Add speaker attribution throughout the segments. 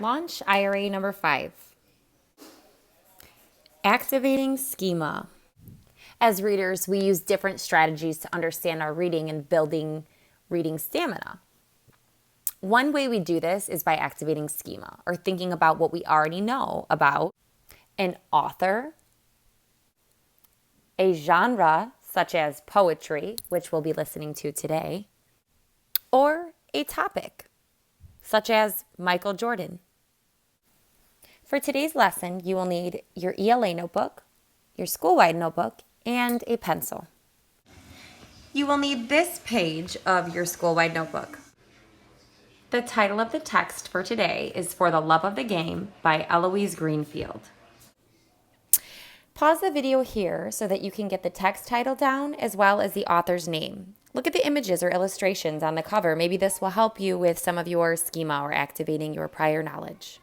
Speaker 1: Launch IRA number 5. Activating schema. As readers, we use different strategies to understand our reading and building reading stamina. One way we do this is by activating schema, or thinking about what we already know about an author, a genre such as poetry, which we'll be listening to today, or a topic such as Michael Jordan. For today's lesson, you will need your ELA notebook, your school-wide notebook, and a pencil. You will need this page of your school-wide notebook. The title of the text for today is For the Love of the Game by Eloise Greenfield. Pause the video here so that you can get the text title down as well as the author's name. Look at the images or illustrations on the cover. Maybe this will help you with some of your schema or activating your prior knowledge.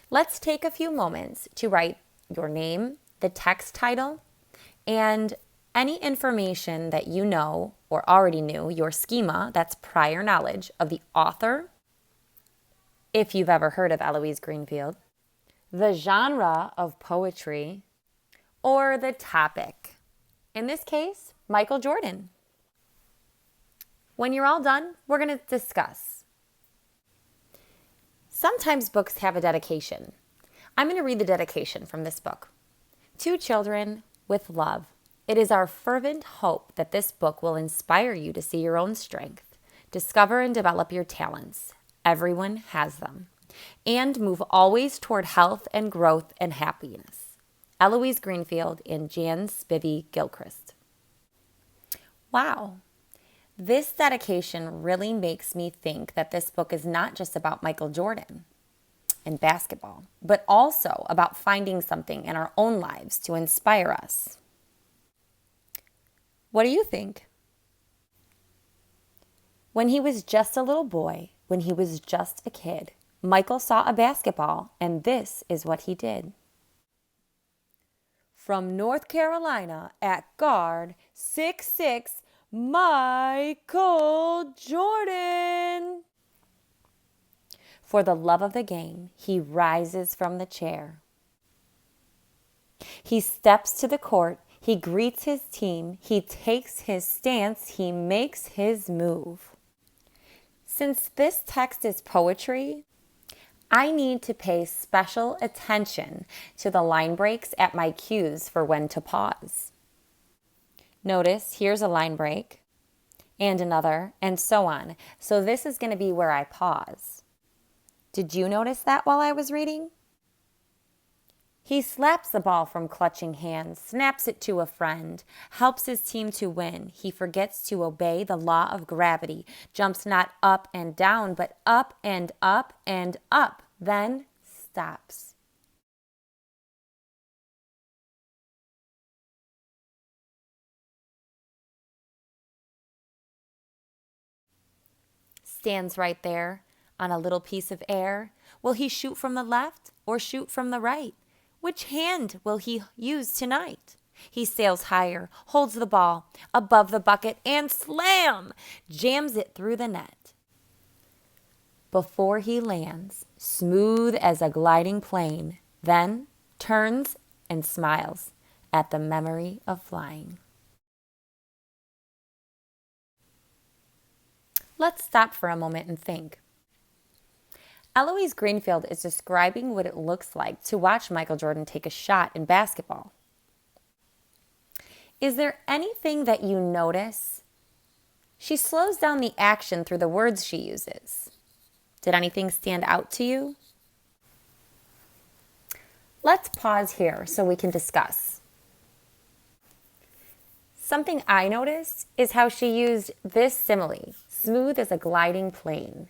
Speaker 1: Let's take a few moments to write your name, the text title, and any information that you know or already knew, your schema, that's prior knowledge of the author, if you've ever heard of Eloise Greenfield, the genre of poetry, or the topic. In this case, Michael Jordan. When you're all done, we're going to discuss. Sometimes books have a dedication. I'm going to read the dedication from this book. To children with love. It is our fervent hope that this book will inspire you to see your own strength, discover and develop your talents. Everyone has them. And move always toward health and growth and happiness. Eloise Greenfield and Jan Spivey Gilchrist. Wow. This dedication really makes me think that this book is not just about Michael Jordan and basketball, but also about finding something in our own lives to inspire us. What do you think? When he was just a little boy, when he was just a kid, Michael saw a basketball, and this is what he did. From North Carolina at guard, 6'6", Michael Jordan. For the love of the game, he rises from the chair. He steps to the court. He greets his team. He takes his stance. He makes his move. Since this text is poetry, I need to pay special attention to the line breaks at my cues for when to pause. Notice here's a line break and another and so on. So this is going to be where I pause. Did you notice that while I was reading? He slaps the ball from clutching hands, snaps it to a friend, helps his team to win. He forgets to obey the law of gravity, jumps not up and down, but up and up and up, then stops. Stands right there on a little piece of air. Will he shoot from the left or shoot from the right? Which hand will he use tonight? He sails higher, holds the ball above the bucket, and slam! Jams it through the net. Before he lands, smooth as a gliding plane, then turns and smiles at the memory of flying. Let's stop for a moment and think. Eloise Greenfield is describing what it looks like to watch Michael Jordan take a shot in basketball. Is there anything that you notice? She slows down the action through the words she uses. Did anything stand out to you? Let's pause here so we can discuss. Something I noticed is how she used this simile, smooth as a gliding plane.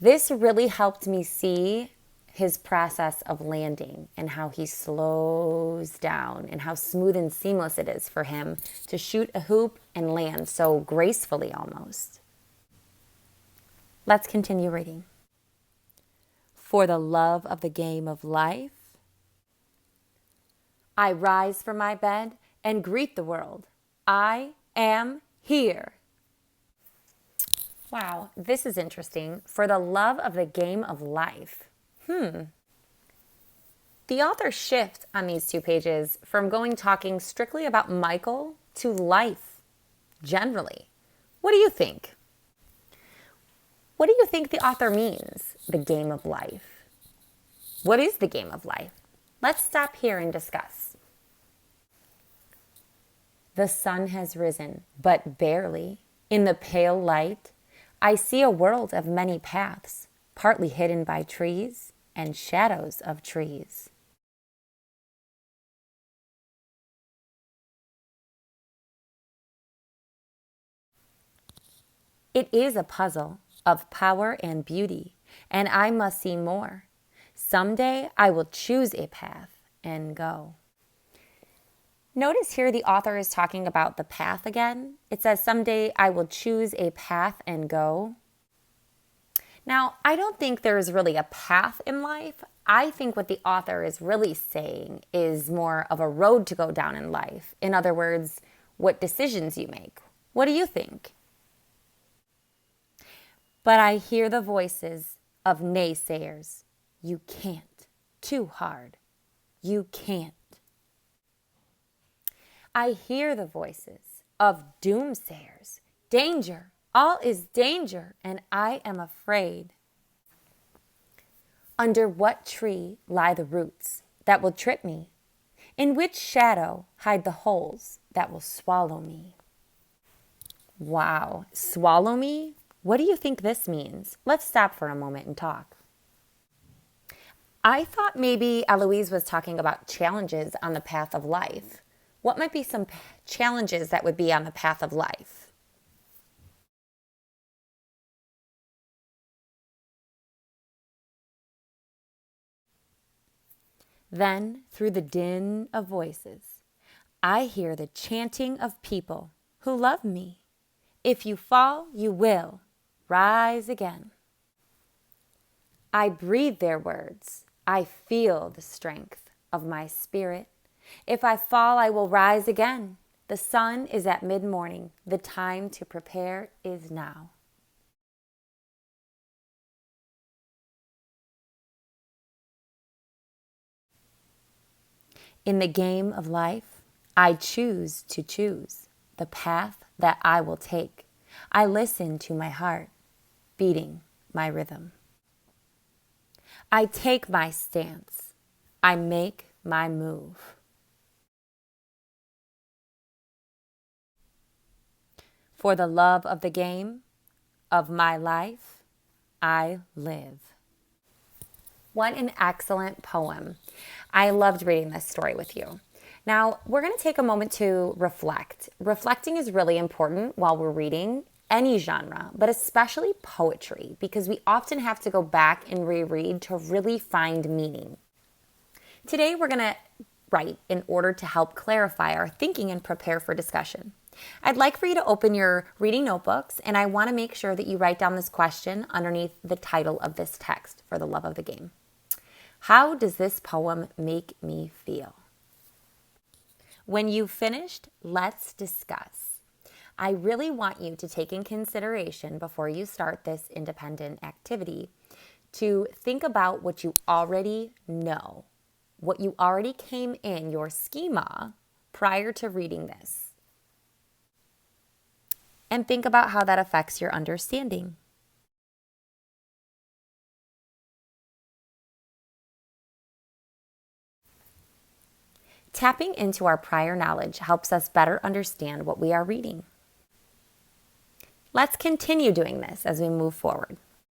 Speaker 1: This really helped me see his process of landing and how he slows down and how smooth and seamless it is for him to shoot a hoop and land so gracefully almost. Let's continue reading. For the love of the game of life, I rise from my bed and greet the world. I am here. Wow, this is interesting. For the love of the game of life. The author shifts on these 2 pages from talking strictly about Michael to life generally. What do you think? What do you think the author means, the game of life? What is the game of life? Let's stop here and discuss. The sun has risen, but barely. In the pale light, I see a world of many paths, partly hidden by trees and shadows of trees. It is a puzzle of power and beauty, and I must see more. Someday I will choose a path and go. Notice here the author is talking about the path again. It says, someday I will choose a path and go. Now, I don't think there's really a path in life. I think what the author is really saying is more of a road to go down in life. In other words, what decisions you make. What do you think? But I hear the voices of naysayers. You can't. Too hard. You can't. I hear the voices of doomsayers. Danger. All is danger, and I am afraid. Under what tree lie the roots that will trip me? In which shadow hide the holes that will swallow me? Wow, swallow me? What do you think this means? Let's stop for a moment and talk. I thought maybe Eloise was talking about challenges on the path of life. What might be some challenges that would be on the path of life? Then, through the din of voices, I hear the chanting of people who love me. If you fall, you will rise again. I breathe their words. I feel the strength of my spirit. If I fall, I will rise again. The sun is at mid-morning. The time to prepare is now. In the game of life, I choose to choose the path that I will take. I listen to my heart beating my rhythm. I take my stance. I make my move. For the love of the game of my life, I live. What an excellent poem. I loved reading this story with you. Now, we're going to take a moment to reflect. Reflecting is really important while we're reading any genre, but especially poetry, because we often have to go back and reread to really find meaning. Today, we're going to write in order to help clarify our thinking and prepare for discussion. I'd like for you to open your reading notebooks, and I want to make sure that you write down this question underneath the title of this text, For the Love of the Game. How does this poem make me feel? When you've finished, let's discuss. I really want you to take in consideration before you start this independent activity to think about what you already know, what you already came in your schema prior to reading this. And think about how that affects your understanding. Tapping into our prior knowledge helps us better understand what we are reading. Let's continue doing this as we move forward.